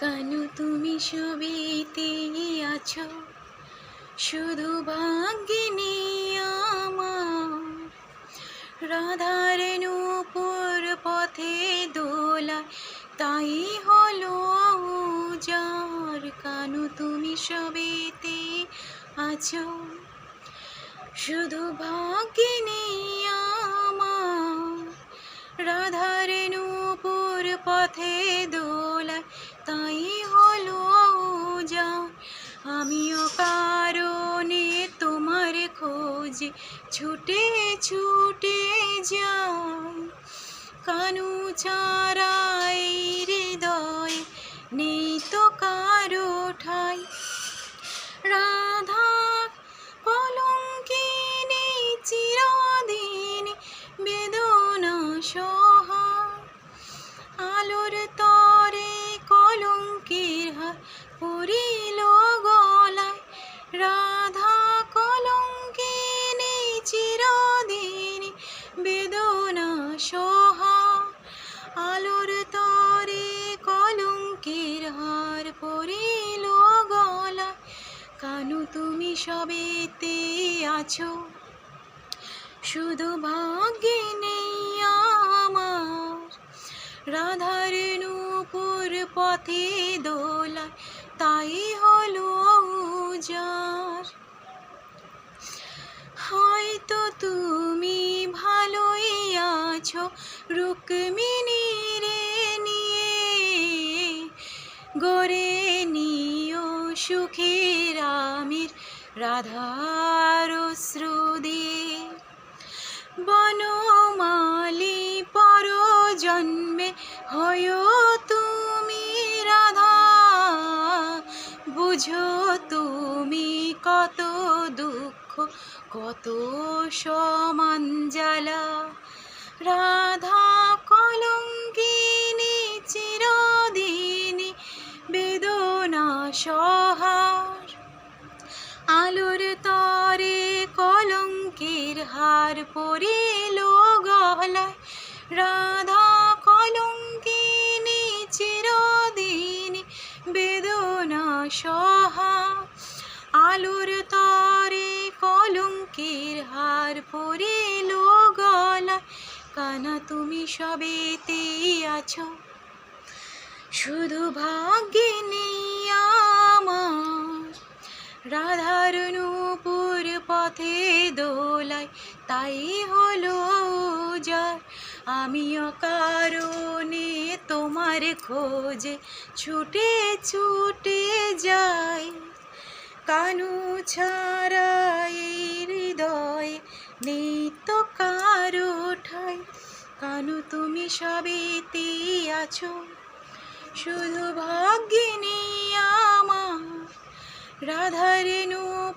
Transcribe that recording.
কানু তুমি সবেতে আছো, শুধু ভাগ্যে নেই আমার। রাধার নূপুর পথে দোলা, তাই হলো যার। কানু তুমি সবেতে আছো, শুধু ভাগ্যে নেই আমার। রাধার নূপুর পথে দোলা, তাই হলো যার। আমিও কারণে তোমার খোঁজে ছুটে ছুটে যাই। কানু ছাড়া এই হৃদয়ে নেই তো কারো ঠাই। রাধা কলঙ্কিনী চিরদিন বেদনা সহায়। আলোর তরে কলঙ্কের হার পড়িল গলায়। রাধা কলঙ্কিনী চিরদিন বেদনা সহায়। আলোর তরে কলঙ্কের হার পড়িল গলায়। কানু তুমি সবেতে আছো, শুধু ভাগ্যে নেই আমার। রাধার নূপুর পথে দোলায়, তাই হলো যার। হয়তো তুমি ভালোই আছো রুক্মিণী রে নিয়ে, গড়ে নিও সুখের আমির রাধার অশ্রু দিয়ে। বনমালী পর জন্মে হয়ো তুমি রাধা, বুঝো তুমি কত দুঃখ কত সমান জ্বালা। রাধা কলঙ্কিনী চিরদিনই বেদনা সহার। আলোর তরে কলঙ্কের হার পড়িল গলায়। রাধা কলঙ্কিনী চিরদিন বেদনা সহার। আলোর তরে কলঙ্কের হার পড়িল গলায়। কানা তুমি সবেতে আছো, শুধু ভাগ্যে নেই আমার। রাধার নূপুর পথে দোলায়, তাই হলো যার। আমিও কারণে তোমার খোঁজে ছুটে ছুটে যাই। কানু ছাড়া এই হৃদয়ে নেই তো কারো ঠাই। কানু তুমি সবেতে আছো, শুধু ভাগ্যে নেই আমার। রাধার নূপুর